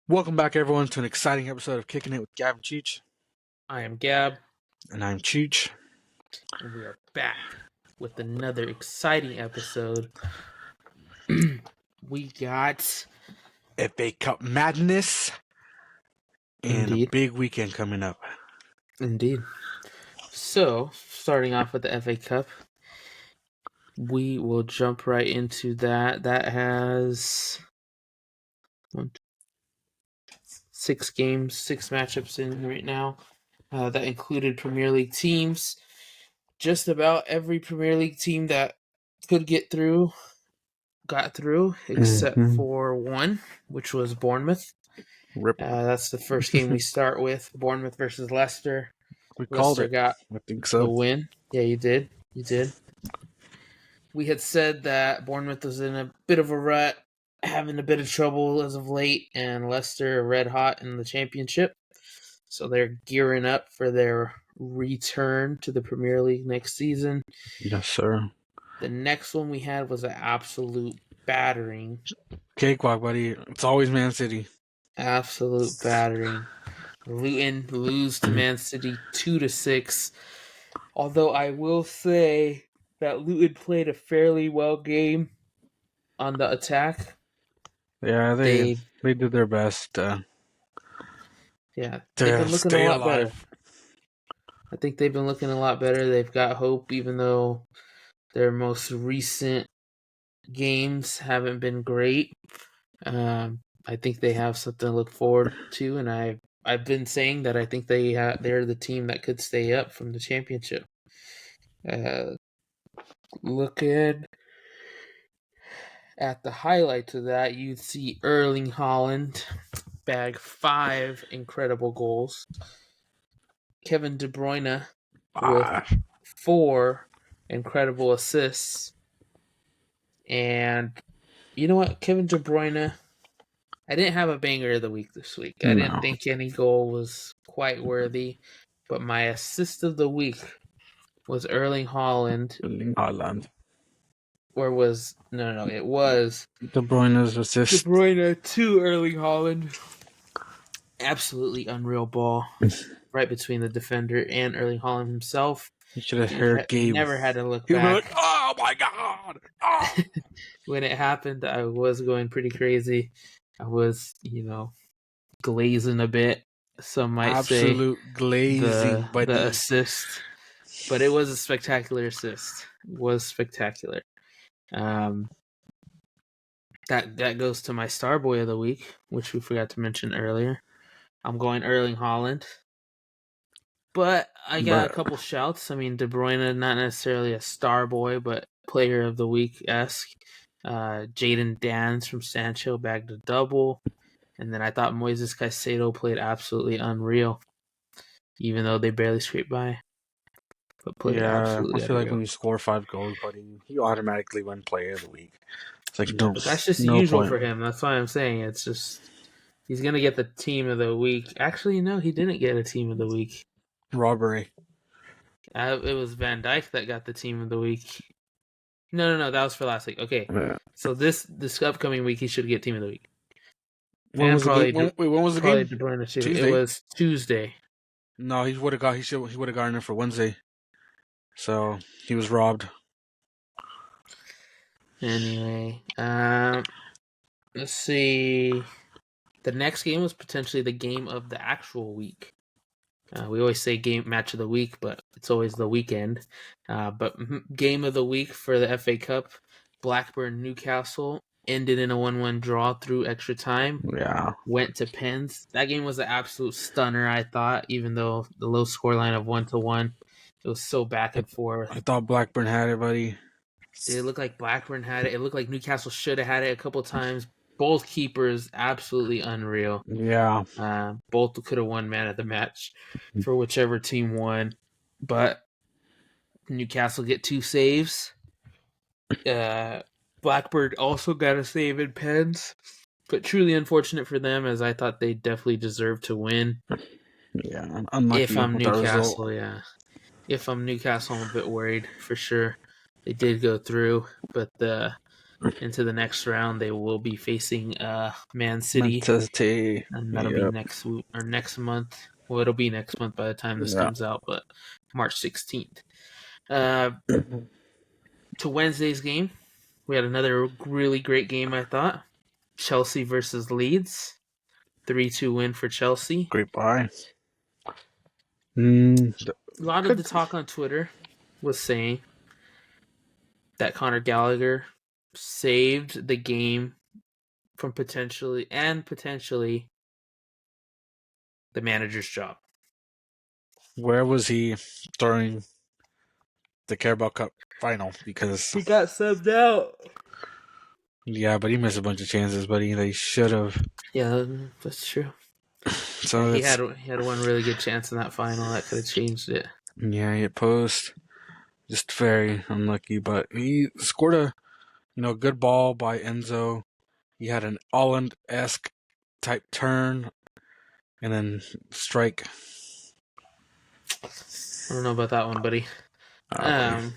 Welcome back, everyone, to an exciting episode of Kicking It with Gavin Cheech. I am Gab, And I'm Cheech. and we are back with another exciting episode. We got FA Cup madness and a big weekend coming up. Indeed. So, starting off with the FA Cup, we will jump right into that. That has 6 games, 6 matchups in right now. That included Premier League teams. Just about every Premier League team that could get through got through, except for one, which was Bournemouth. Rip. That's the first game we start with, Bournemouth versus Leicester. We called it. Got I think so. the win. Yeah, you did. You did. We had said that Bournemouth was in a bit of a rut, having a bit of trouble as of late, and Leicester are red hot in the Championship. So they're gearing up for their return to the Premier League next season. Yes, sir. The next one we had was an absolute battering. Cakewalk, buddy. It's always Man City. Absolute battering. Luton lose to Man City 2-6. Although I will say that Luton played a fairly well game on the attack. Yeah, they did their best. Yeah, they've been looking a lot better. I think they've been looking a lot better. They've got hope, even though their most recent games haven't been great. I think they have something to look forward to, and I've been saying that I think they're the team that could stay up from the Championship. Looking at the highlights of that, you'd see Erling Haaland bag 5 incredible goals. Kevin De Bruyne with 4 incredible assists. And you know what? Kevin De Bruyne, I didn't have a banger of the week this week. I didn't think any goal was quite worthy. But my assist of the week was Erling Haaland. Or was... No, it was... De Bruyne's assist. De Bruyne to Erling Haaland. Absolutely unreal ball. Right between the defender and Erling Haaland himself. You should have heard Gabe. Never had to look back. Like, oh my God! Oh. When it happened, I was going pretty crazy. I was, glazing a bit. Some might say absolute glazing, the assist. But it was a spectacular assist. It was spectacular. That goes to my star boy of the week, which we forgot to mention earlier. I'm going Erling Haaland. But I got a couple shouts. I mean, De Bruyne, not necessarily a star boy, but player of the week-esque. Jadon Danns from Sancho bagged a double. And then I thought Moises Caicedo played absolutely unreal, even though they barely scraped by. But played absolutely I feel unreal. like when you score 5 goals, buddy, you automatically win player of the week. It's like, But that's just usual for him. That's why I'm saying it's just he's going to get the team of the week. Actually, no, he didn't get a team of the week. Robbery. It was Van Dijk that got the team of the week. No, that was for last week. Okay, so this upcoming week he should get team of the week. When was the game? Tuesday. It was Tuesday. No, he would have gotten it for Wednesday. So he was robbed. Anyway, let's see. The next game was potentially the game of the actual week. We always say match of the week, but it's always the weekend. But game of the week for the FA Cup, Blackburn-Newcastle ended in a 1-1 draw through extra time. Yeah. Went to pens. That game was an absolute stunner, I thought, even though the low scoreline of 1-1. It was so back and forth. I thought Blackburn had it, buddy. It looked like Blackburn had it. It looked like Newcastle should have had it a couple times. Both keepers, absolutely unreal. Yeah. Both could have won man of the match for whichever team won. But Newcastle get 2 saves. Blackburn also got a save in pens. But truly unfortunate for them, as I thought they definitely deserved to win. Yeah. If I'm Newcastle, If I'm Newcastle, I'm a bit worried for sure. They did go through, but the into the next round. They will be facing Man City, Manchester. and that'll be next month. Well, it'll be next month by the time this comes out, but March 16th. To Wednesday's game, we had another really great game, I thought. Chelsea versus Leeds. 3-2 win for Chelsea. Great buy. A lot of the talk on Twitter was saying that Conor Gallagher saved the game from potentially the manager's job. Where was he during the Carabao Cup final? Because he got subbed out. Yeah, but he missed a bunch of chances, buddy. They should have. Yeah, that's true. So he had one really good chance in that final that could have changed it. Yeah, he hit post. Just very unlucky, but he scored a good ball by Enzo. He had an Holland-esque type turn and then strike. I don't know about that one, buddy. But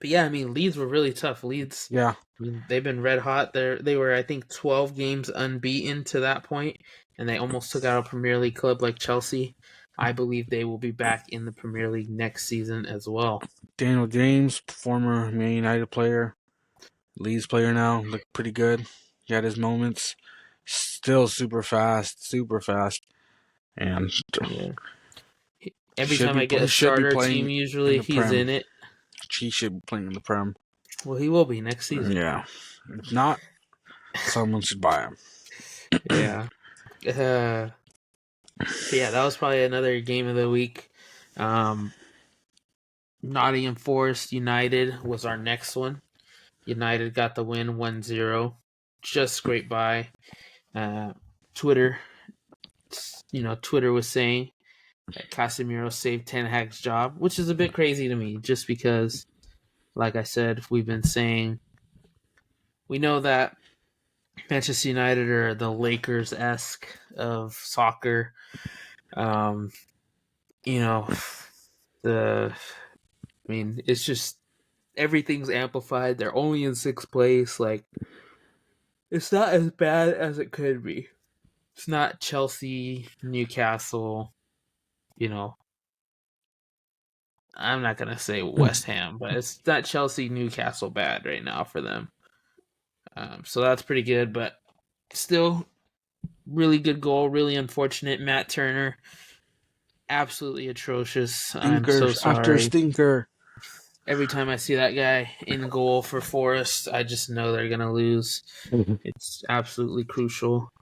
yeah, I mean, Leeds were really tough. Leeds, yeah, I mean, they've been red hot. They were, I think, 12 games unbeaten to that point, and they almost took out a Premier League club like Chelsea. I believe they will be back in the Premier League next season as well. Daniel James, former Man United player, Leeds player now, looked pretty good. He had his moments. Still super fast. And yeah. Every time I get a starter team, usually he's in it. He should be playing in the Prem. Well, he will be next season. Yeah. If not, someone should buy him. Yeah. Yeah, that was probably another game of the week. Nottingham Forest United was our next one. United got the win 1-0. Just great buy. Twitter was saying that Casemiro saved Ten Hag's job, which is a bit crazy to me, just because, like I said, we've been saying, we know that Manchester United are the Lakers-esque of soccer. It's just everything's amplified. They're only in sixth place. Like, it's not as bad as it could be. It's not Chelsea, Newcastle, I'm not going to say West Ham, but it's not Chelsea, Newcastle bad right now for them. So that's pretty good, but still really good goal, really unfortunate. Matt Turner, absolutely atrocious. Stinkers I'm so sorry. After stinker. Every time I see that guy in goal for Forest, I just know they're going to lose. It's absolutely crucial.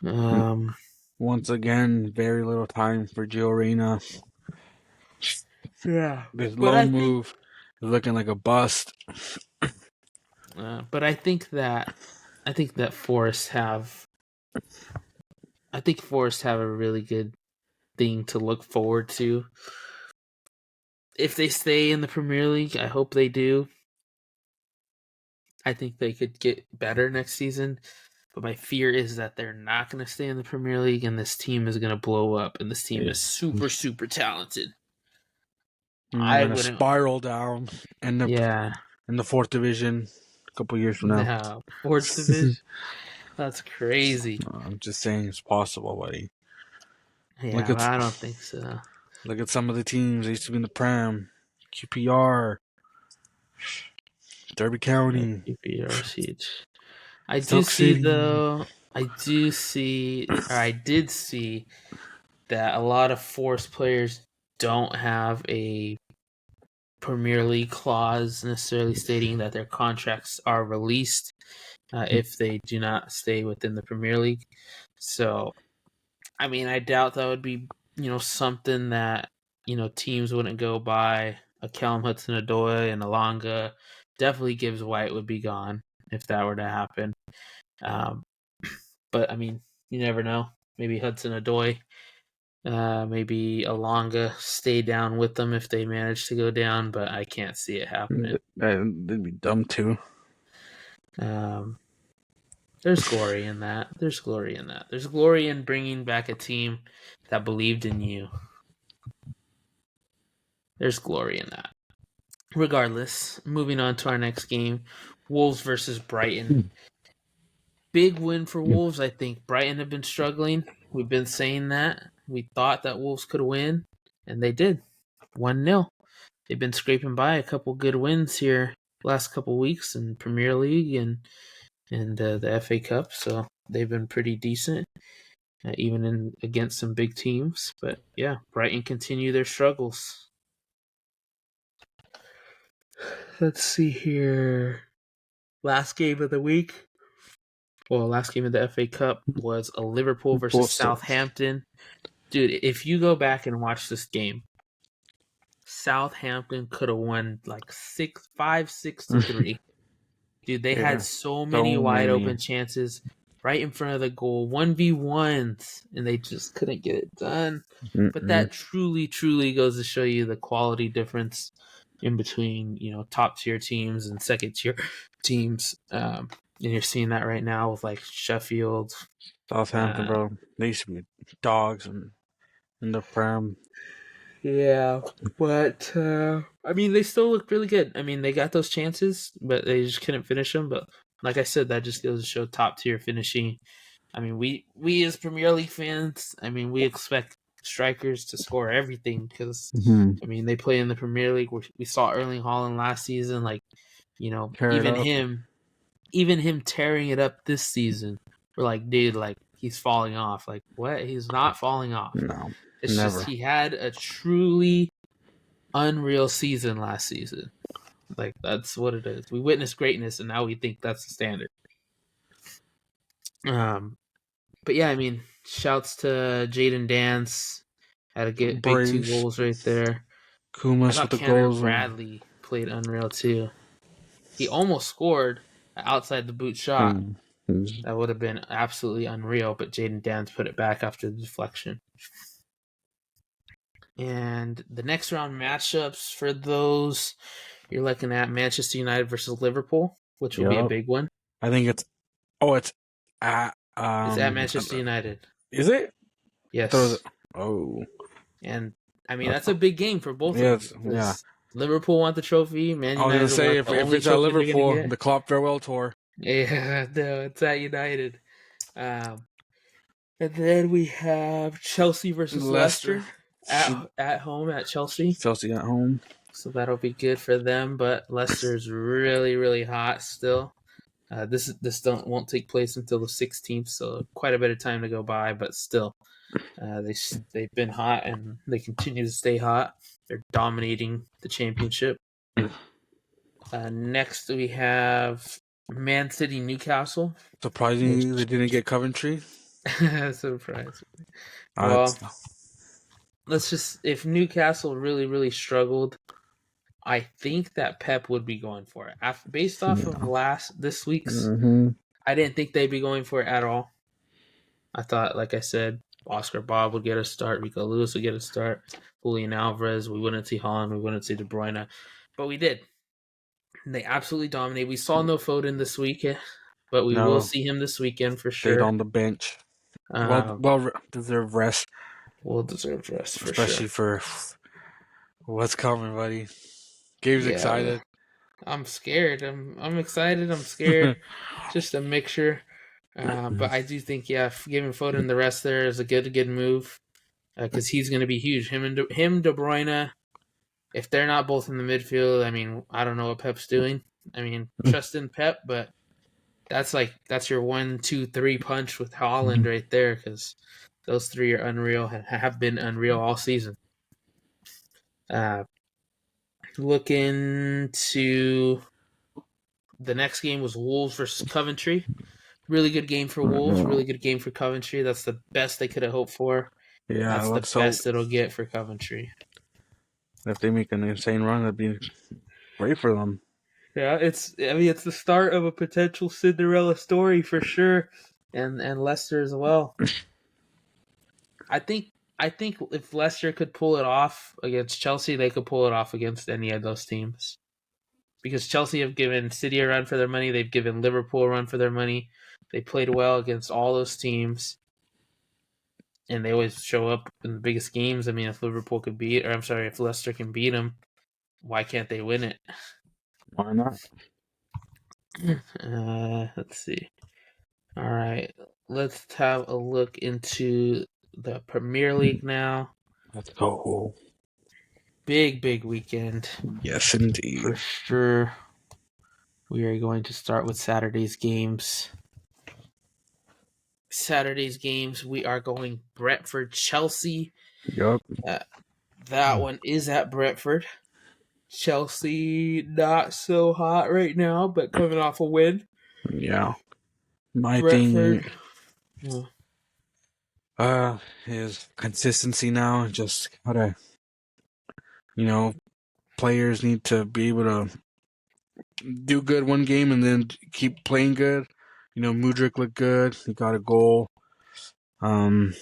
Once again, very little time for Gio Reyna. Yeah. His low move is looking like a bust. But I think that Forest have a really good thing to look forward to. If they stay in the Premier League, I hope they do. I think they could get better next season. But my fear is that they're not going to stay in the Premier League and this team is going to blow up. And this team is super, super talented. I'm going to spiral down in the fourth division a couple years from now. No, fourth division? That's crazy. I'm just saying it's possible, buddy. Yeah, I don't think so. Look at some of the teams. They used to be in the Prem. QPR. Derby County. QPR Siege. I did see that a lot of Forest players don't have a Premier League clause necessarily stating that their contracts are released if they do not stay within the Premier League. So, I mean, I doubt that would be, something that, teams wouldn't go by. A Callum Hudson-Odoi and Alanga. Definitely Gibbs White would be gone if that were to happen. But, I mean, you never know. Maybe Hudson-Odoi, maybe Alanga stay down with them if they manage to go down, but I can't see it happening. They'd be dumb too. There's glory in that. There's glory in bringing back a team that believed in you. There's glory in that. Regardless, moving on to our next game, Wolves versus Brighton. Big win for Wolves, I think. Brighton have been struggling. We've been saying that. We thought that Wolves could win, and they did. 1-0. They've been scraping by a couple good wins here last couple weeks in Premier League and the FA Cup, so they've been pretty decent, even against some big teams. But yeah, Brighton continue their struggles. Let's see here. Last game of the week. Well, last game of the FA Cup was a Liverpool versus Southampton. Dude, if you go back and watch this game, Southampton could have won like 5-6-3. Dude, they had so many wide open chances right in front of the goal, 1v1s, and they just couldn't get it done. But that truly, truly goes to show you the quality difference in between, top tier teams and second tier teams. And you're seeing that right now with like Sheffield, Southampton, bro. They used to be dogs in the Prem. Yeah, but I mean, they still look really good. I mean, they got those chances, but they just couldn't finish them. But like I said, that just goes to show top tier finishing. I mean, we as Premier League fans, I mean, we expect strikers to score everything because I mean, they play in the Premier League. We saw Erling Haaland last season, like even him tearing it up this season. We're like, dude, like he's falling off. Like what? He's not falling off. No. It's Never. just he had a truly unreal season last season. Like, that's what it is. We witnessed greatness, and now we think that's the standard. But yeah, I mean, shouts to Jayden Dance. Had a big 2 goals right there. Kumas with the Cameron goals. Bradley played unreal too. He almost scored outside the boot shot. That would have been absolutely unreal, but Jayden Dance put it back after the deflection. And the next round matchups for those, you're looking at Manchester United versus Liverpool, which will be a big one. I think it's at it's at Manchester United. Is it? Yes. Oh. And I mean that's a big game for both of them. Yeah. Liverpool want the trophy. Man United. I was gonna say if it's at Liverpool, the Klopp farewell tour. Yeah, no, it's at United. And then we have Chelsea versus Leicester. At home at Chelsea. Chelsea at home. So that'll be good for them. But Leicester's really, really hot still. This won't take place until the 16th, so quite a bit of time to go by. But still, they've been hot and they continue to stay hot. They're dominating the championship. Next we have Man City Newcastle. Surprisingly, they didn't get Coventry. Surprisingly. Well, if Newcastle really, really struggled, I think that Pep would be going for it. Based off of this week's, I didn't think they'd be going for it at all. I thought, like I said, Oscar Bob would get a start, Rico Lewis would get a start, Julian Alvarez, we wouldn't see Haaland, we wouldn't see De Bruyne, but we did. They absolutely dominated. We saw no Foden this week, but we will see him this weekend for sure. Stayed on the bench. Well-deserved rest. Well-deserved rest, for especially for what's coming, buddy. Gabe's excited. I'm scared. I'm excited. I'm scared. Just a mixture. But I do think, giving Foden the rest there is a good move because he's going to be huge. Him, De Bruyne. If they're not both in the midfield, I mean, I don't know what Pep's doing. I mean, trust in Pep, but that's your 1, 2, 3 punch with Haaland right there because those three are unreal. Have been unreal all season. Looking to the next game was Wolves versus Coventry. Really good game for Wolves. Really good game for Coventry. That's the best they could have hoped for. Yeah, that's the best it'll get for Coventry. If they make an insane run, that'd be great for them. Yeah, it's the start of a potential Cinderella story for sure, and Leicester as well. I think if Leicester could pull it off against Chelsea, they could pull it off against any of those teams. Because Chelsea have given City a run for their money, they've given Liverpool a run for their money. They played well against all those teams. And they always show up in the biggest games. I mean, if Leicester can beat them, why can't they win it? Why not? Let's see. All right, let's have a look into the Premier League now. Let's go. Big weekend Yes, indeed. for sure. We are going to start with Saturday's games. We are going Brentford Chelsea. Yup. That one is at Brentford. Chelsea not so hot right now, but coming off a win. Yeah. My Brentford. thing is consistency now. Just gotta, players need to be able to do good one game and then keep playing good. Mudryk looked good. He got a goal. Um,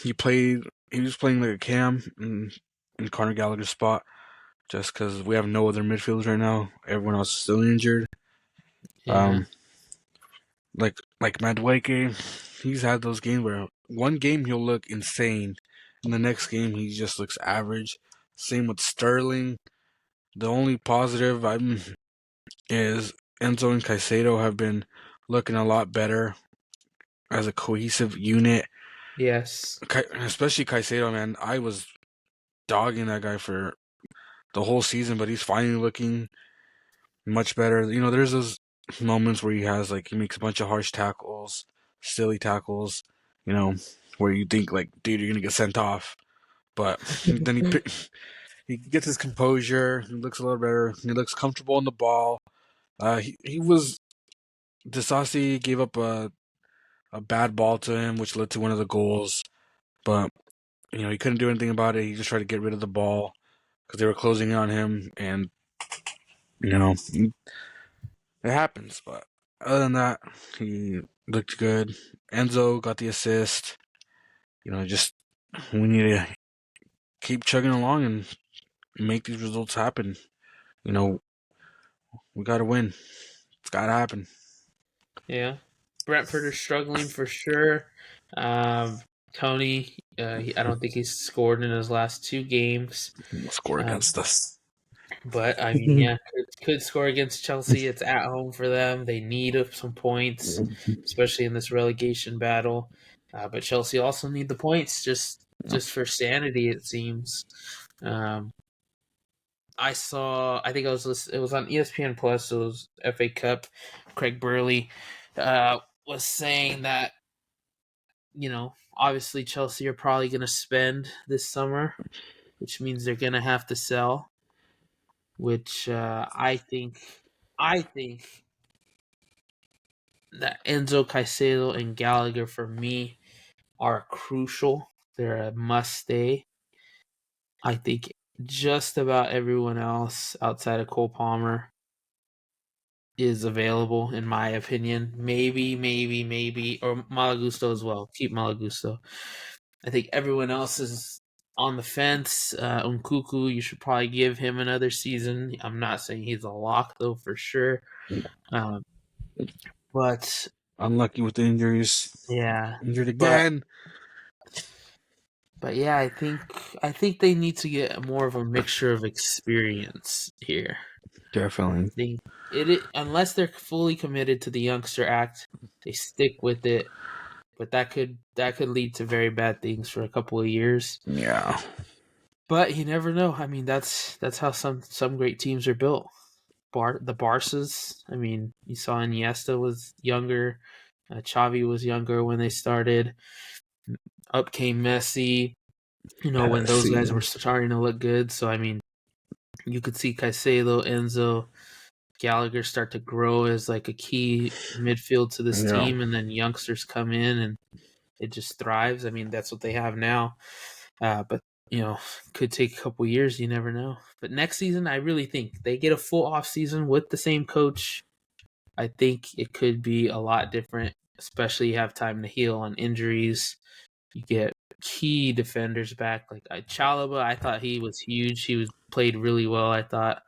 he played. He was playing like a cam in Conor Gallagher's spot, just because we have no other midfielders right now. Everyone else is still injured. Yeah. Like Madueke, he's had those games where one game he'll look insane, and the next game he just looks average. Same with Sterling. The only positive is Enzo and Caicedo have been looking a lot better as a cohesive unit. Yes. Especially Caicedo, man. I was dogging that guy for the whole season, but he's finally looking much better. There's those moments where he makes a bunch of harsh tackles, silly tackles, you know, where you think like, dude, you're gonna get sent off. But then he gets his composure. He looks a little better. He looks comfortable on the ball. He was Disasi gave up a bad ball to him, which led to one of the goals. But he couldn't do anything about it. He just tried to get rid of the ball because they were closing in on him, and it happens. But other than that, he looked good. Enzo got the assist. Just we need to keep chugging along and make these results happen. We got to win. It's got to happen. Yeah. Brentford are struggling for sure. Tony, I don't think he's scored in his last 2 games. We'll score against us. But I mean, yeah, could score against Chelsea. It's at home for them. They need some points, especially in this relegation battle. But Chelsea also need the points just for sanity. It seems. I saw. I think it was on ESPN Plus. It was FA Cup. Craig Burley was saying that obviously Chelsea are probably going to spend this summer, which means they're going to have to sell. Which I think that Enzo Caicedo and Gallagher for me are crucial. They're a must stay. I think just about everyone else outside of Cole Palmer is available, in my opinion. Maybe, or Malagusto as well. Keep Malagusto. I think everyone else is on the fence. Nkunku, you should probably give him another season. I'm not saying he's a lock, though, for sure. But unlucky with the injuries. Yeah. Injured again. But yeah, I think they need to get more of a mixture of experience here. Definitely. Unless they're fully committed to the Youngster Act, they stick with it. But that could lead to very bad things for a couple of years. Yeah. But you never know. I mean, that's how some great teams are built. The Barças. I mean, you saw Iniesta was younger. Xavi was younger when they started. Up came Messi. When those guys were starting to look good. So I mean, you could see Caicedo, Enzo, Gallagher start to grow as like a key midfield to this team, and then youngsters come in and it just thrives. I mean, that's what they have now. But could take a couple years. You never know. But next season, I really think they get a full off season with the same coach. I think it could be a lot different, especially you have time to heal on injuries. You get key defenders back, like Chalobah. I thought he was huge. He played really well. I thought.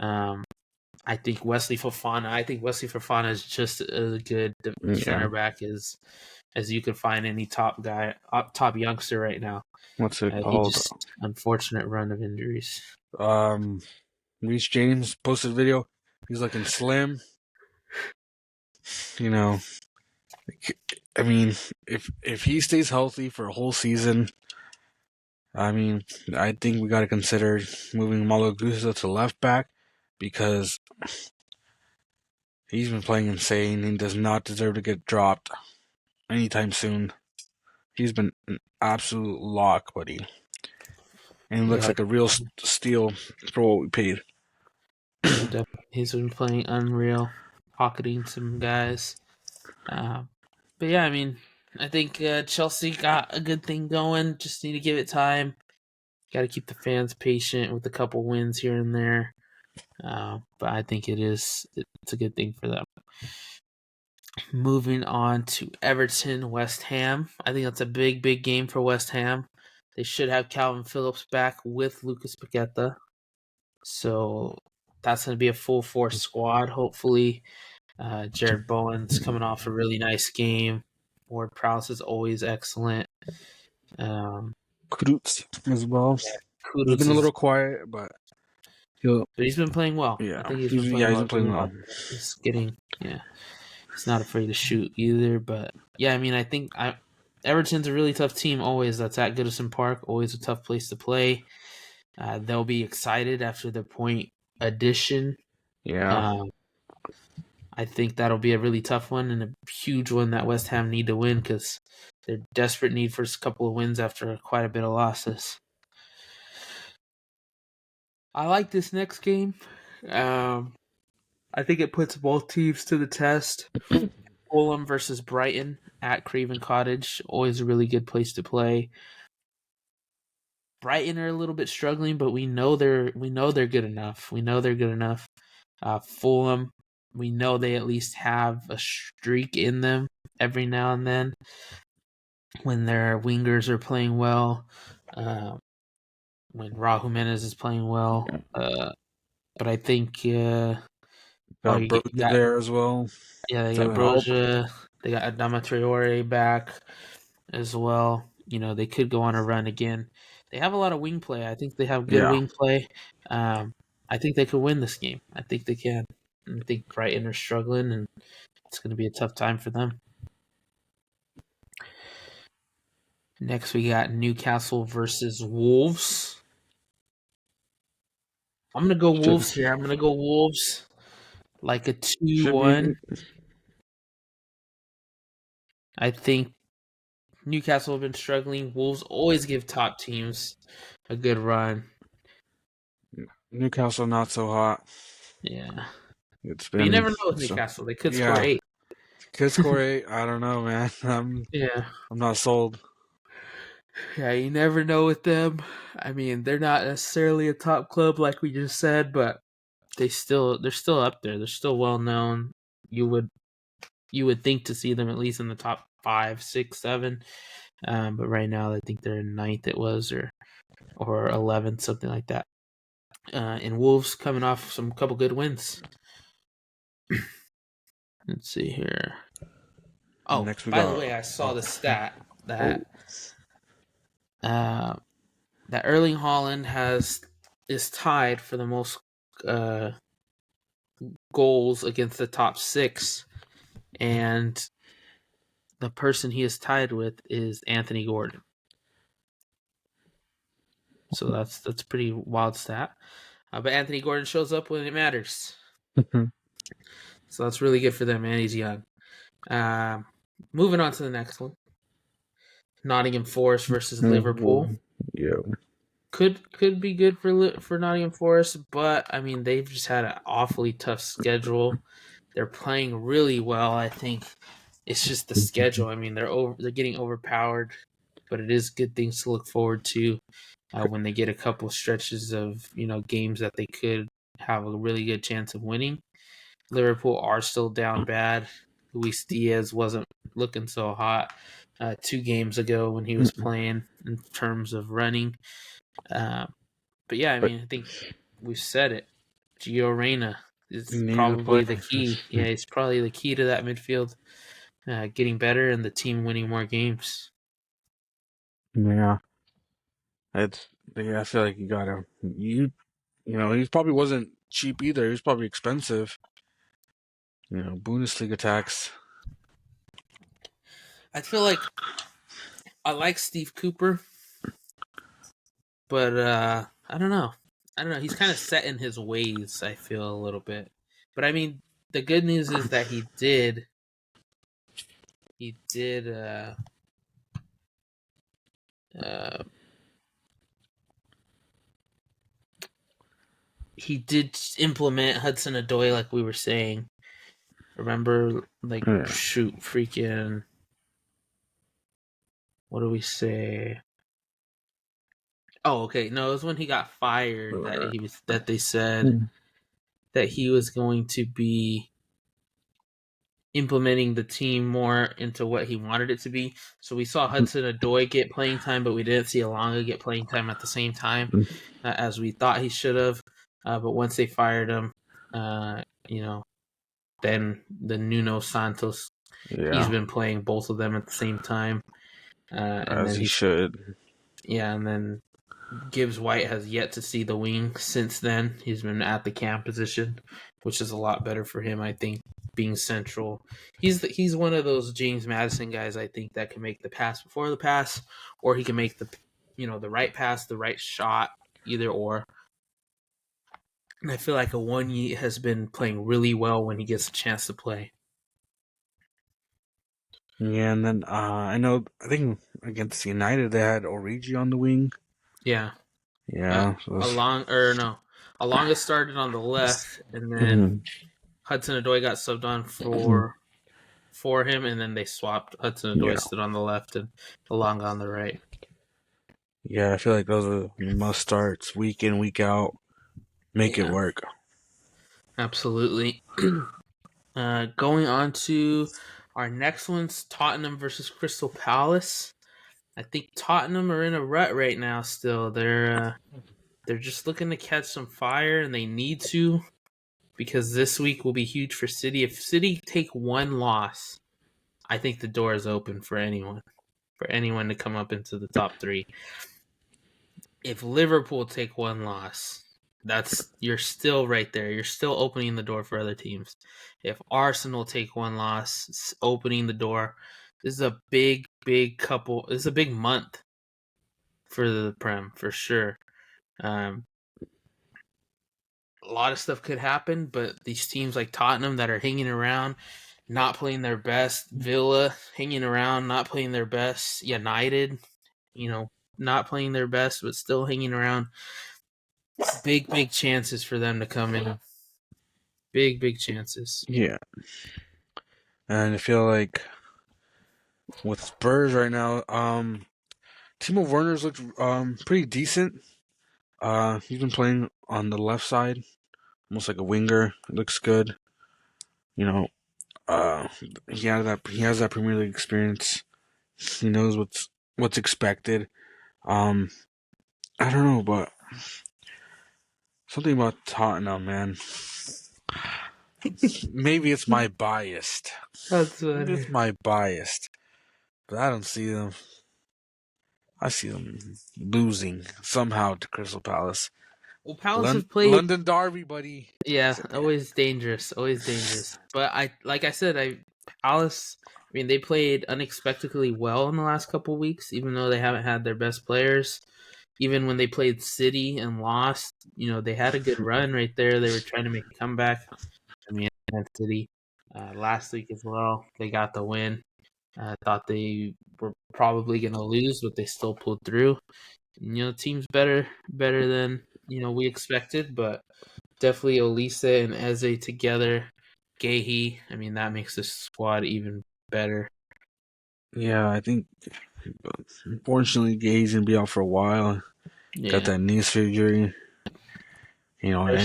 I think Wesley Fofana. I think Wesley Fofana is just as good center back as you could find any top youngster right now. What's it called? Unfortunate run of injuries. Reece James posted a video. He's looking slim. you know, I mean, if he stays healthy for a whole season, I mean, I think we got to consider moving Malo Gusto to left back because he's been playing insane. He does not deserve to get dropped anytime soon. He's been an absolute lock, buddy. And he looks Yeah, like a real steal for what we paid. yeah, definitely. He's been playing unreal, pocketing some guys. But yeah, I mean, I think Chelsea got a good thing going. Just need to give it time. Got to keep the fans patient with a couple wins here and there. But I think it's a good thing for them. Moving on to Everton, West Ham. I think that's a big game for West Ham. They should have Calvin Phillips back with Lucas Paqueta. So that's going to be a full force squad, hopefully. Jared Bowen's coming off a really nice game. Ward Prowse is always excellent. Kudus as well. He's Kudus been a little quiet, but he's been playing well. yeah, I think he's been playing well. he's been playing well. He's getting he's not afraid to shoot either. But yeah, I mean, I think Everton's a really tough team always. That's at Goodison Park, always a tough place to play. They'll be excited after the point addition. Yeah. I think that'll be a really tough one and a huge one that West Ham need to win because they're desperate need for a couple of wins after quite a bit of losses. I like this next game. I think it puts both teams to the test. Fulham versus Brighton at Craven Cottage, always a really good place to play. Brighton are a little bit struggling, but we know they're good enough. We know they're good enough. Fulham, we know they at least have a streak in them every now and then when their wingers are playing well. When Raul Jimenez is playing well. But I think got there as well. Yeah, they got Broja. They got Adama Traore back as well. You know, they could go on a run again. They have a lot of wing play. I think they have good wing play. I think they could win this game. I think they can. I think Brighton are struggling, and it's going to be a tough time for them. Next, we got Newcastle versus Wolves. I'm going to go Wolves here. I'm going to go Wolves like a 2-1. I think Newcastle have been struggling. Wolves always give top teams a good run. Newcastle not so hot. Yeah. But you never know with Newcastle. They could score 8. Could score 8. I don't know, man. I'm not sold. Yeah, you never know with them. I mean, they're not necessarily a top club like we just said, but they're still up there. They're still well known. You would think to see them at least in the top 5, 6, 7. But right now, I think they're in 9th. It was or 11th, something like that. And Wolves coming off some couple good wins. Let's see here. Oh, by the way, I saw the stat that that Erling Haaland is tied for the most goals against the top 6, and the person he is tied with is Anthony Gordon. So that's a pretty wild stat. But Anthony Gordon shows up when it matters. So that's really good for them, man. He's young. Moving on to the next one. Nottingham Forest versus Liverpool. Yeah. Could be good for Nottingham Forest, but I mean they've just had an awfully tough schedule. They're playing really well. I think it's just the schedule. I mean they're getting overpowered, but it is good things to look forward to when they get a couple stretches of games that they could have a really good chance of winning. Liverpool are still down bad. Luis Diaz wasn't looking so hot 2 games ago when he was playing in terms of running. But yeah, I mean, I think we've said it. Gio Reyna is probably the key. Yeah, he's probably the key to that midfield getting better and the team winning more games. Yeah. I feel like you gotta he probably wasn't cheap either. He was probably expensive. Bundesliga tax. I feel like I like Steve Cooper, but I don't know. He's kind of set in his ways, I feel a little bit. But I mean, the good news is that he did uh he did implement Hudson Odoi, like we were saying. Remember, like, Yeah. shoot, freaking, what do we say? Oh, okay. No, it was when he got fired that they said that he was going to be implementing the team more into what he wanted it to be. So we saw Hudson Odoi get playing time, but we didn't see Alonga get playing time at the same time as we thought he should have. But once they fired him, uh, you know, then the Nuno Santos, he's been playing both of them at the same time. And As then he should. Yeah, and then Gibbs White has yet to see the wing since then. He's been at the cam position, which is a lot better for him, I think, being central. He's one of those James Madison guys, I think, that can make the pass before the pass, or he can make the right pass, the right shot, either or. And I feel like Awoniyi has been playing really well when he gets a chance to play. Yeah, and then I think against United they had Origi on the wing. Yeah. Yeah. Alonga started on the left, and then Hudson Odoi got subbed on for him, and then they swapped. Hudson Odoi stood on the left and Alonga on the right. Yeah, I feel like those are must starts week in, week out. Make it work. Absolutely. Going on to our next one's Tottenham versus Crystal Palace. I think Tottenham are in a rut right now. Still, they're just looking to catch some fire, and they need to, because this week will be huge for City. If City take one loss, I think the door is open for anyone to come up into the top three. If Liverpool take one loss, you're still right there. You're still opening the door for other teams. If Arsenal take one loss, it's opening the door. This is a big This is a big month for the Prem, for sure. A lot of stuff could happen, but these teams like Tottenham that are hanging around, not playing their best, Villa hanging around, not playing their best, United, not playing their best, but still hanging around. Big chances for them to come in. Big chances. Yeah. And I feel like with Spurs right now, Timo Werner's looked pretty decent. He's been playing on the left side, almost like a winger. Looks good. He has that Premier League experience. He knows what's expected. I don't know, but something about Tottenham, man. Maybe it's my biased. That's funny. Maybe it's my biased, but I don't see them. I see them losing somehow to Crystal Palace. Well, Palace have played London Derby, buddy. Yeah, always dangerous. But Palace. I mean, they played unexpectedly well in the last couple of weeks, even though they haven't had their best players. Even when they played City and lost, they had a good run right there. They were trying to make a comeback. I mean, City last week as well, they got the win. I thought they were probably going to lose, but they still pulled through. Team's better than we expected, but definitely Olise and Eze together. Gehi, I mean, that makes the squad even better. Yeah, I think unfortunately Gehi's gonna be out for a while. Yeah. Got that knee surgery. And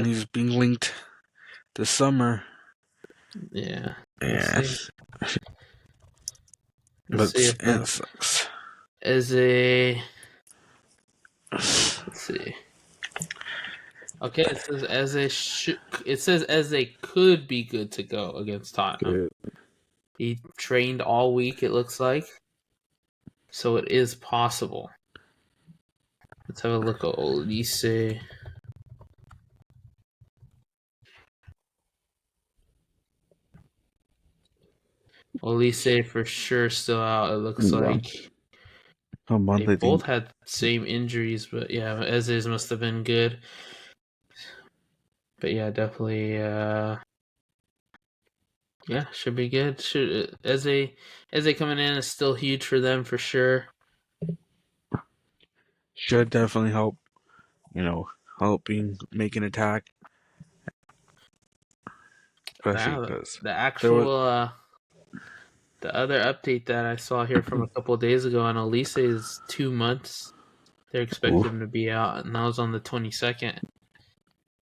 he's being linked this summer. Yeah. Yeah. But it sucks. Eze. Let's see. Okay, it says Eze could be good to go against Tottenham. Good. He trained all week, it looks like. So it is possible. Let's have a look at Olise. Olise for sure still out. It looks like A month, they I both think. had same injuries, but yeah, Eze's must have been good. But yeah, definitely. Yeah, should be good. Should Eze coming in is still huge for them for sure. Should definitely help. Helping make an attack, especially Now because the there was. actual the other update that I saw here from a couple of days ago on Elise is 2 months. They're expecting Oof, him to be out, and that was on the 22nd.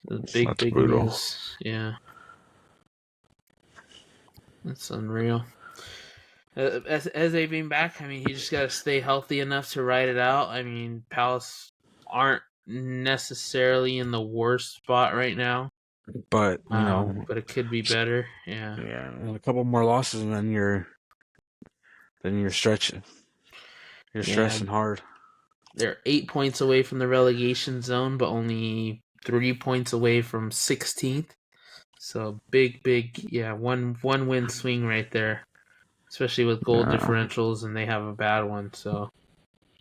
The big that's big brutal. news. Yeah, that's unreal. As they being back, I mean, he just got to stay healthy enough to ride it out. I mean, Palace aren't necessarily in the worst spot right now, But but it could be better. Yeah, yeah, and a couple more losses, and then you're stretching. You're yeah. stressing hard. They're 8 points away from the relegation zone, but only 3 points away from 16th. So big, yeah, one win swing right there, especially with goal Yeah, differentials, and they have a bad one. So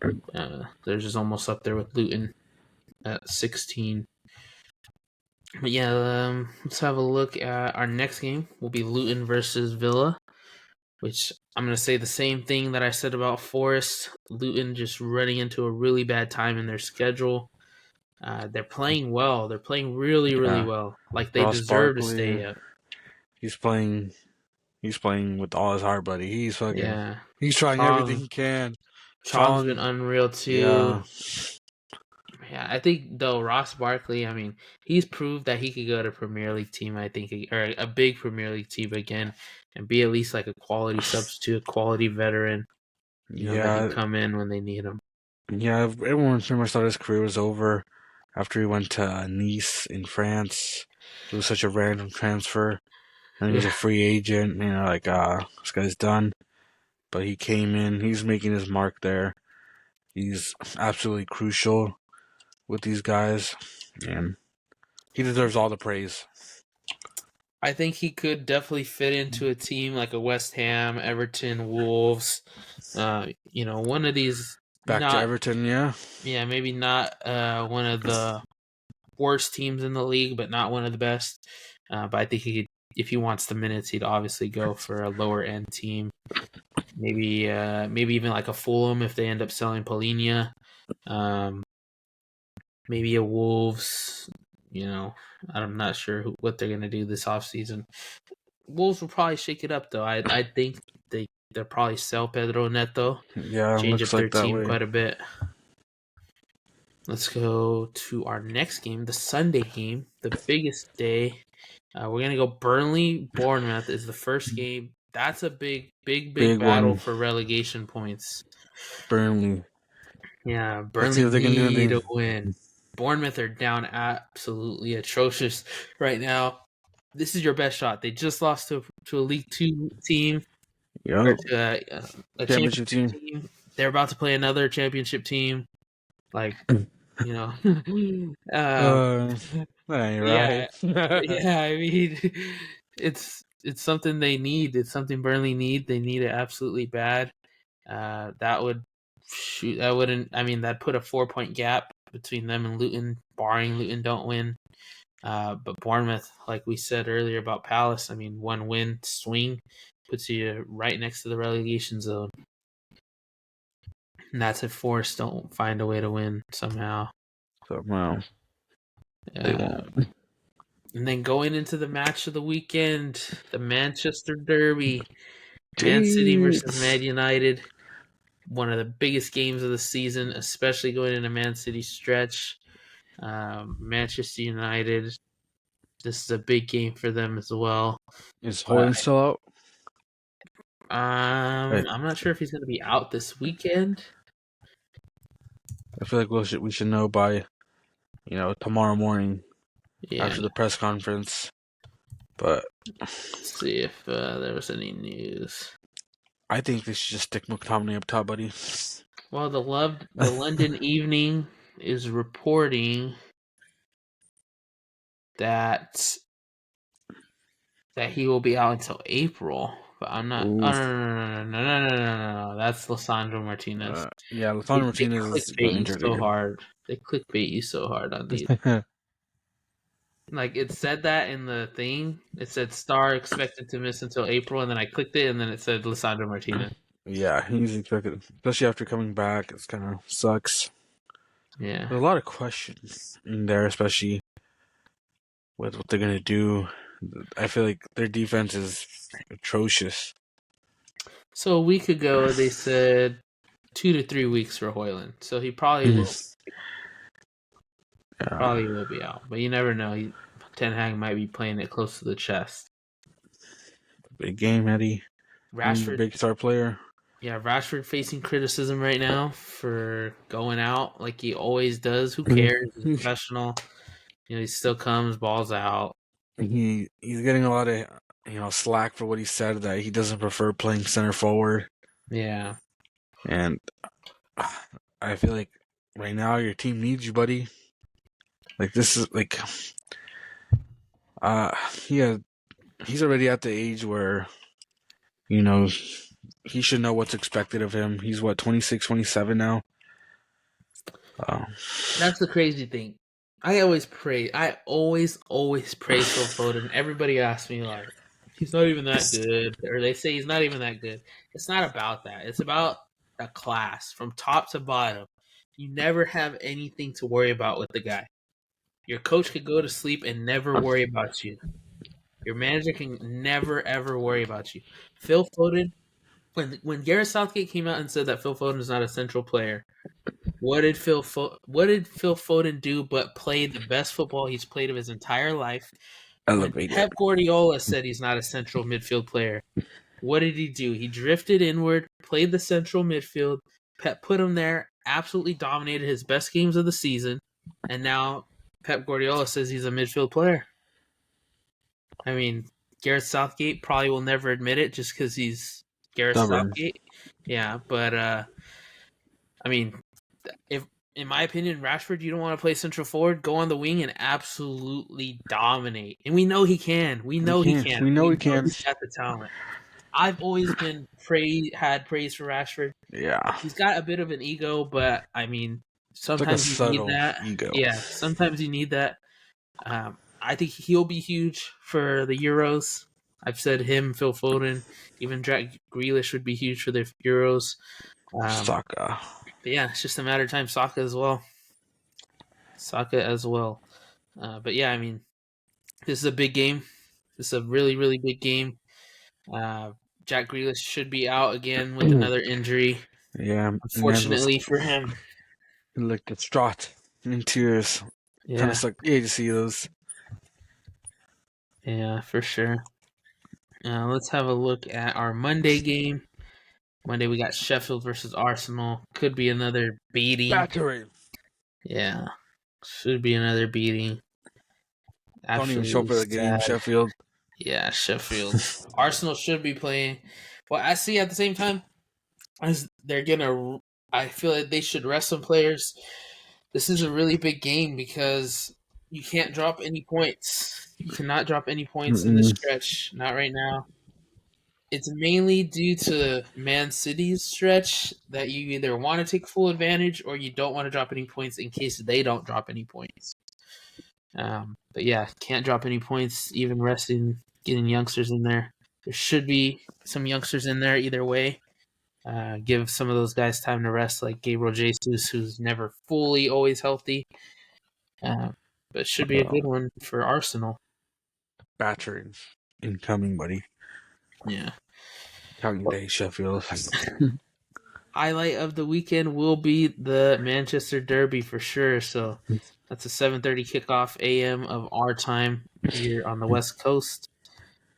they're just almost up there with Luton at 16. But yeah, let's have a look at our next game. Will be Luton versus Villa, which I'm gonna say the same thing that I said about Forest. Luton just running into a really bad time in their schedule. They're playing well. They're playing really, really yeah. well. Like they Ross deserve to Barkley, stay up. he's playing. He's playing with all his heart, buddy. Yeah. He's trying everything Chong he can. Chong's been Chong, unreal too. yeah, Yeah, I think though Ross Barkley, I mean, he's proved that he could go to Premier League team. I think, or a big Premier League team again, and be at least like a quality substitute, a quality veteran. That can yeah, come in when they need him. yeah. Everyone pretty much thought his career was over after he went to Nice in France. It was such a random transfer, and he was Yeah, a free agent. This guy's done. But he came in. He's making his mark there. He's absolutely crucial with these guys, and he deserves all the praise. I think he could definitely fit into a team like a West Ham, Everton, Wolves. One of these. Back to Not Everton, yeah. Yeah, maybe not one of the worst teams in the league, but not one of the best. But I think he could, if he wants the minutes, he'd obviously go for a lower end team. Maybe even like a Fulham if they end up selling Polinia. Maybe a Wolves. I'm not sure what they're gonna do this offseason. Wolves will probably shake it up though. I think they'll probably sell Pedro Neto, Yeah, change up looks their like that team way. quite a bit. Let's go to our next game, the Sunday game, the biggest day. We're gonna go Burnley. Bournemouth is the first game. That's a big Big battle one. for relegation points. Burnley. Yeah, Let's see Burnley if they can do need a anything. win. Bournemouth are down absolutely atrocious right now. This is your best shot. They just lost to a League Two team or Yep. to a Championship championship team. team. They're about to play another championship team. Like, you know, Uh, that ain't yeah, right. yeah. I mean, it's something they need. It's something Burnley need. They need it absolutely bad. That would shoot. That wouldn't. I mean, that put a 4 point gap between them and Luton, barring Luton don't win. But Bournemouth, like we said earlier about Palace, I mean, one win swing puts you right next to the relegation zone. And that's if Forest don't find a way to win somehow. Somehow they Uh, won't. and then going into the match of the weekend, the Manchester Derby, Man City versus Jeez. Man United. One of the biggest games of the season, especially going into Man City stretch. Manchester United, this is a big game for them as well. Is But Hoyland still out? Hey, I'm not sure if he's going to be out this weekend. I feel like we should know by tomorrow morning Yeah, after the press conference. But let's see if there was any news. I think they should just stick McTominay up top, buddy. Well, the London Evening is reporting that he will be out until April. but I'm not. Ooh. Oh, no. That's Lisandro Martinez. Yeah, Lisandro Martinez is got They clickbait you injured so again. hard. They clickbait you so hard on these. Like, it said that in the thing. It said star expected to miss until April, and then I clicked it, and then it said Lisandro Martinez. Yeah, he's expected, especially after coming back. It's kind of sucks. Yeah. There's a lot of questions in there, especially with what they're gonna do. I feel like their defense is atrocious. So a week ago, they said 2 to 3 weeks for Hoyland. So he probably will. Probably will be out, but you never know. Ten Hag might be playing it close to the chest. Big game, Eddie. Rashford, big star player. Yeah, Rashford facing criticism right now for going out like he always does. Who cares? He's professional. He still comes, balls out. He's getting a lot of slack for what he said, that he doesn't prefer playing center forward. Yeah, and I feel like right now your team needs you, buddy. Like, this is like, he's already at the age where, he should know what's expected of him. He's 26, 27 now. That's the crazy thing. I always praise Phil Foden. Everybody asks me, like, he's not even that good, or they say he's not even that good. It's not about that. It's about the class from top to bottom. You never have anything to worry about with the guy. Your coach could go to sleep and never worry about you. Your manager can never ever worry about you. Phil Foden, when Gareth Southgate came out and said that Phil Foden is not a central player, what did Phil Foden do but play the best football he's played of his entire life? Elevated. When Pep Guardiola said he's not a central midfield player, what did he do? He drifted inward, played the central midfield. Pep put him there, absolutely dominated his best games of the season, and now Pep Guardiola says he's a midfield player. I mean, Gareth Southgate probably will never admit it just because he's Gareth Southgate. Yeah, but I mean, if in my opinion, Rashford, you don't want to play central forward, go on the wing and absolutely dominate. And we know he can. We know he can. We know he can. He's got the talent. I've always had praise for Rashford. Yeah. He's got a bit of an ego, but I mean, sometimes you need that. Ego. Yeah, sometimes you need that. I think he'll be huge for the Euros. I've said him, Phil Foden, even Jack Grealish would be huge for the Euros. Saka. But yeah, it's just a matter of time. Saka as well. But yeah, I mean, this is a big game. This is a really, really big game. Jack Grealish should be out again with another injury. Yeah. Unfortunately for him. He looked distraught, in tears. Yeah. Kind of sucked. Yeah, to see those. Yeah, for sure. Let's have a look at our Monday game. Monday we got Sheffield versus Arsenal. Could be another beating. Battery. Yeah. Should be another beating. Don't even show for the game, Sheffield. Yeah, Sheffield. Arsenal should be playing. Well, I see at the same time, as they're gonna, I feel like they should rest some players. This is a really big game because you can't drop any points. You cannot drop any points in this stretch. Not right now. It's mainly due to Man City's stretch that you either want to take full advantage or you don't want to drop any points in case they don't drop any points. But yeah, can't drop any points, even resting, getting youngsters in there. There should be some youngsters in there either way. Give some of those guys time to rest, like Gabriel Jesus, who's never fully always healthy. But it should be a good one for Arsenal. Batteries incoming, buddy. Yeah. Counting day, Sheffield. Highlight of the weekend will be the Manchester Derby for sure. So that's a 7:30 kickoff a.m. of our time here on the West Coast.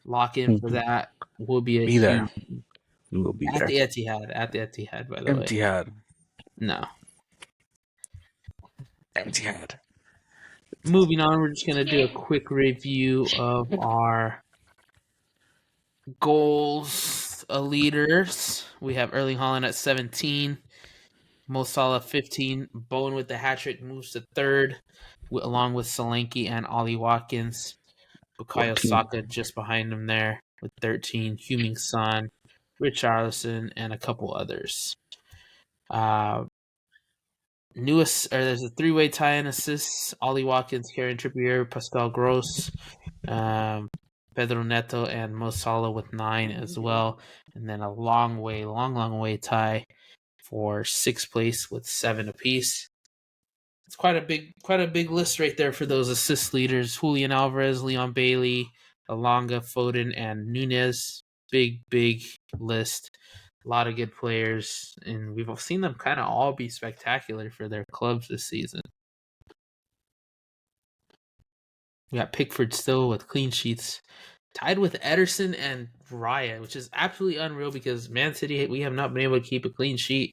Lock in for that. We'll be there. We will be at there. the Etihad, by the way. Etihad. No. Etihad. Moving on, we're just going to do a quick review of our goals leaders. We have Erling Haaland at 17, Mo Salah 15. Bowen with the hat trick moves to third, along with Solanke and Ollie Watkins. Bukayo Saka just behind him there. with 13, Heung-min Son, Richarlison, and a couple others. There's a three-way tie in assists: Ollie Watkins, Kieran Trippier, Pascal Gross, Pedro Neto, and Mo Salah with 9 as well. And then a long way tie for 6th place with 7 apiece. It's quite a big list right there for those assist leaders: Julian Alvarez, Leon Bailey, Alonga, Foden, and Nunez. Big list. A lot of good players, and we've seen them kind of all be spectacular for their clubs this season. We got Pickford still with clean sheets, tied with Ederson and Raya, which is absolutely unreal because Man City, we have not been able to keep a clean sheet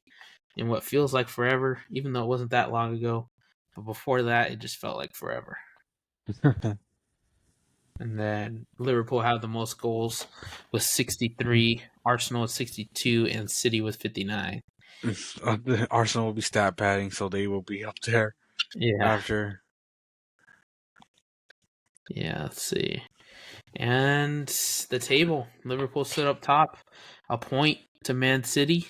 in what feels like forever, even though it wasn't that long ago. But before that, it just felt like forever. And then Liverpool have the most goals with 63, Arsenal with 62, and City with 59. Arsenal will be stat padding, so they will be up there after. Yeah, let's see. And the table, Liverpool stood up top, a point to Man City,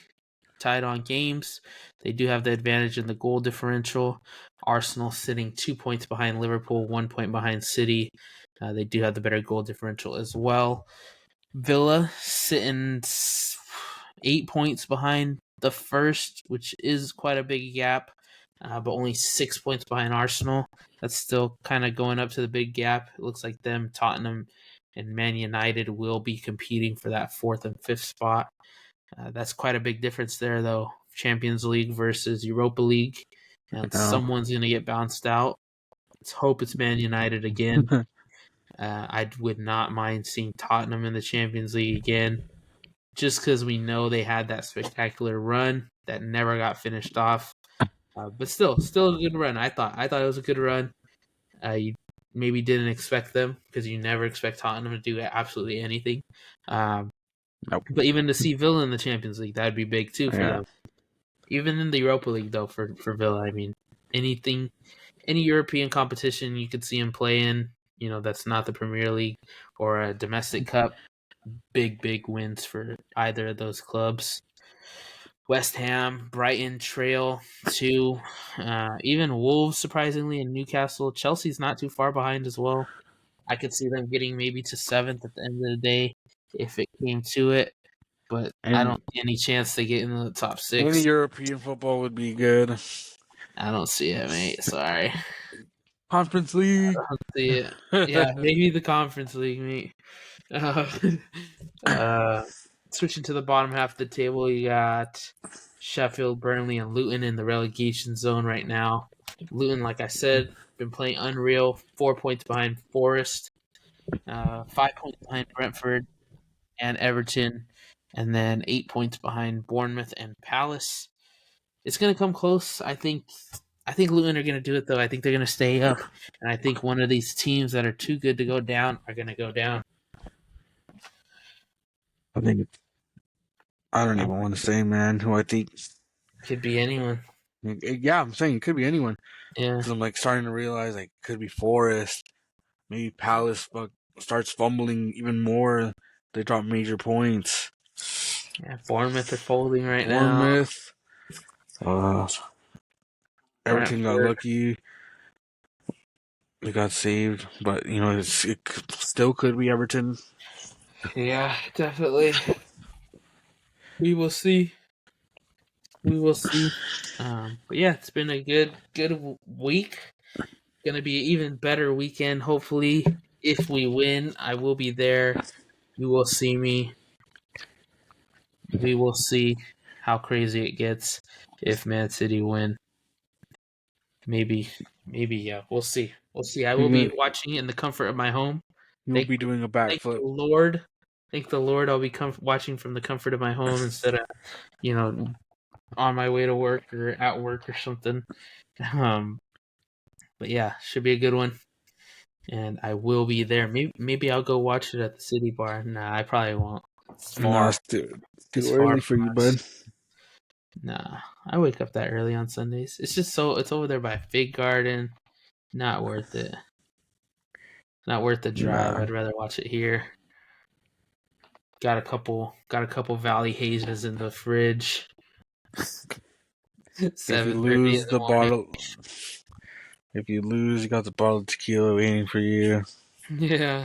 tied on games. They do have the advantage in the goal differential. Arsenal sitting 2 points behind Liverpool, 1 point behind City. They do have the better goal differential as well. Villa sitting 8 points behind the first, which is quite a big gap, but only 6 points behind Arsenal. That's still kind of going up to the big gap. It looks like them, Tottenham, and Man United will be competing for that 4th and 5th spot. That's quite a big difference there, though. Champions League versus Europa League, and someone's going to get bounced out. Let's hope it's Man United again. I would not mind seeing Tottenham in the Champions League again, just because we know they had that spectacular run that never got finished off. But still a good run. I thought it was a good run. You maybe didn't expect them because you never expect Tottenham to do absolutely anything. Nope. But even to see Villa in the Champions League, that'd be big too for them. Even in the Europa League, though, for Villa, I mean, any European competition you could see them play in, that's not the Premier League or a domestic cup, big wins for either of those clubs. West Ham, Brighton, Trail, 2. Even Wolves, surprisingly, and Newcastle. Chelsea's not too far behind as well. I could see them getting maybe to 7th at the end of the day if it came to it. But I don't see any chance they get into the top 6. Any European football would be good. I don't see it, mate. Sorry. Conference League. I don't see it. Yeah, maybe the Conference League, mate. Switching to the bottom half of the table, you got Sheffield, Burnley, and Luton in the relegation zone right now. Luton, like I said, been playing unreal. 4 points behind Forest, 5 points behind Brentford and Everton, and then 8 points behind Bournemouth and Palace. It's going to come close. I think Luton are going to do it, though. I think they're going to stay up, and I think one of these teams that are too good to go down are going to go down. I don't even want to say, man, who I think. Could be anyone. Yeah, I'm saying it could be anyone. Yeah. Because I'm starting to realize it could be Forest. Maybe Palace starts fumbling even more. They drop major points. Yeah, Bournemouth are folding right now. Bournemouth. Everything got lucky. They got saved, but it still could be Everton. Yeah, definitely. We will see. But yeah, it's been a good week. Gonna be an even better weekend, hopefully. If we win, I will be there. You will see me. We will see how crazy it gets if Man City win. Maybe, yeah. We'll see. I will be watching in the comfort of my home. You'll be doing a backflip. Thank the Lord I'll be watching from the comfort of my home instead of, on my way to work or at work or something. But yeah, should be a good one. And I will be there. Maybe I'll go watch it at the City Bar. Nah, I probably won't. It's far. Too early for you, bud. Nah, I wake up that early on Sundays. It's just it's over there by Fig Garden. Not worth it. Not worth the drive. I'd rather watch it here. Got a couple Valley Hazes in the fridge. If you 7:30 in lose the the morning. bottle, if you lose, you got the bottle of tequila waiting for you. Yeah,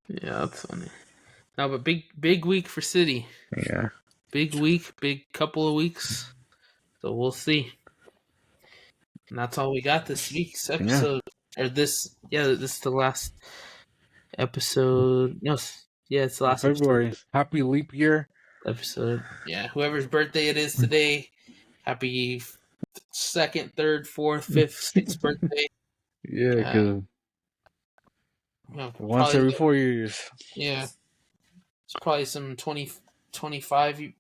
that's funny. No, but big week for City. Yeah. Big week, big couple of weeks. So we'll see. And that's all we got this week's episode. Or this is the last episode. No, yeah, it's the last February. Happy leap year. episode. Yeah, whoever's birthday it is today, happy second, third, fourth, fifth, sixth birthday. Yeah, because once Probably, every 4 years. yeah, there's probably some 25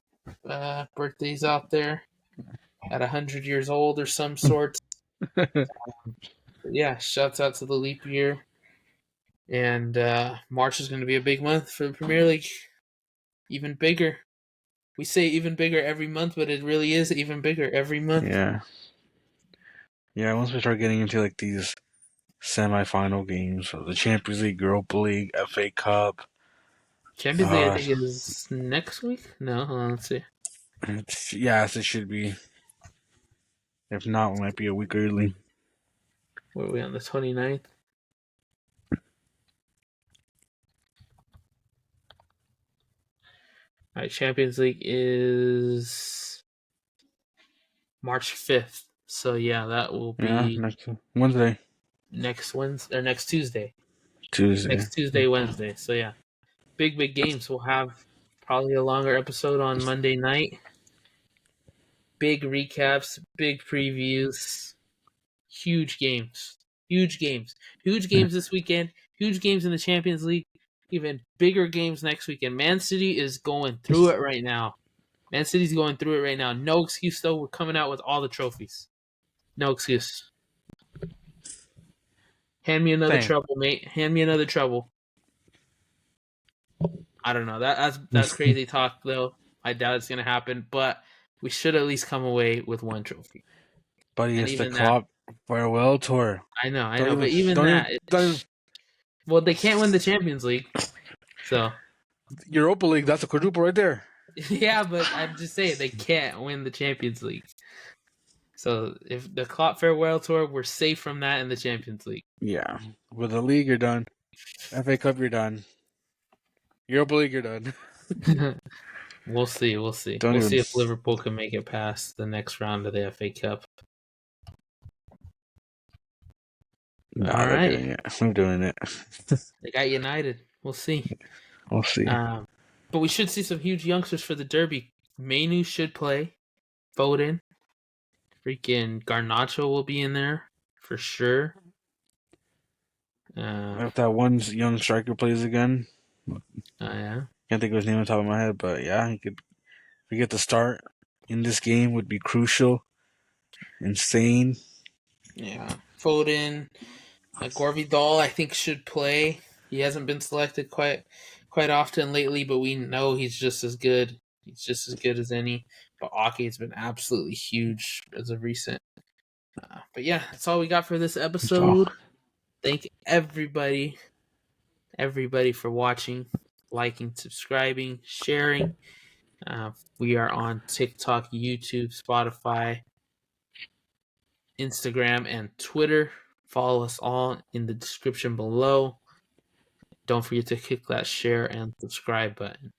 birthdays out there at 100 years old or some sort. Yeah, shouts out to the leap year. And March is going to be a big month for the Premier League. Even bigger. We say even bigger every month, but it really is even bigger every month. Yeah. Yeah, once we start getting into like these semi-final games of the Champions League, Europa League, FA Cup. Champions League, I think, is next week? No, hold on, let's see. Yes, it should be. If not, it might be a week early. What are we on, the 29th? All right, Champions League is March 5th. So, yeah, that will be next Wednesday. Next Wednesday, or next Tuesday. Tuesday. Next Tuesday, Wednesday. So, yeah. Big games. We'll have probably a longer episode on Monday night. Big recaps, big previews, huge games. Huge games this weekend, huge games in the Champions League, even bigger games next weekend. Man City is going through it right now. Man City's going through it right now. No excuse, though. We're coming out with all the trophies. No excuse. Hand me another trouble, mate. Hand me another trouble. I don't know. That's crazy talk, though. I doubt it's going to happen, but we should at least come away with one trophy. Buddy, it's the Klopp farewell tour. I know. But even that... Well, they can't win the Champions League, so... Europa League, that's a quadruple right there. Yeah, but I'm just saying, they can't win the Champions League. So, if the Klopp farewell tour, we're safe from that in the Champions League. Yeah. With the league, you're done. FA Cup, you're done. Europa League, you're done. We'll see. We'll see if Liverpool can make it past the next round of the FA Cup. All right. I'm doing it. They got United. We'll see. We'll see. But we should see some huge youngsters for the Derby. Mainu should play. Foden. Freaking Garnacho will be in there for sure. If that one young striker plays again. Yeah. Can't think of his name on top of my head, but yeah, he could. If we get the start in this game, would be crucial. Insane. Yeah. Foden. Gorvidal, I think, should play. He hasn't been selected quite often lately, but we know he's just as good. He's just as good as any. But Ake has been absolutely huge as of recent. But yeah, that's all we got for this episode. Thank everybody for watching, liking, subscribing, sharing. We are on TikTok, YouTube, Spotify, Instagram, and Twitter. Follow us all in the description below. Don't forget to click that share and subscribe button.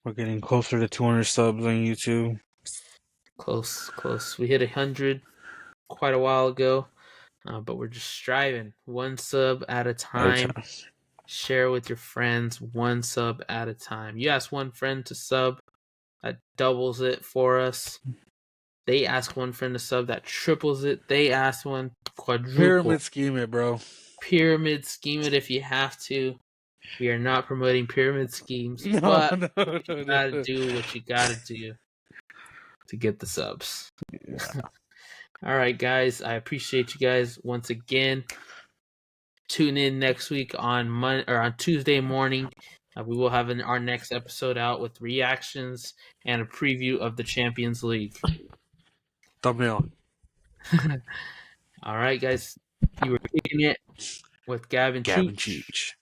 We're getting closer to 200 subs on YouTube. Close. We hit 100 quite a while ago, but we're just striving. One sub at a time. Share with your friends. One sub at a time. You ask one friend to sub, that doubles it for us. They ask one friend to sub, that triples it. They ask one, quadruple. Pyramid scheme it, bro. Pyramid scheme it if you have to. We are not promoting pyramid schemes, but you gotta do what you gotta do to get the subs. Yeah. All right, guys. I appreciate you guys once again. Tune in next week on Tuesday morning. We will have our next episode out with reactions and a preview of the Champions League. Thumbnail. All right, guys. You were kicking it with Gavin Cheech.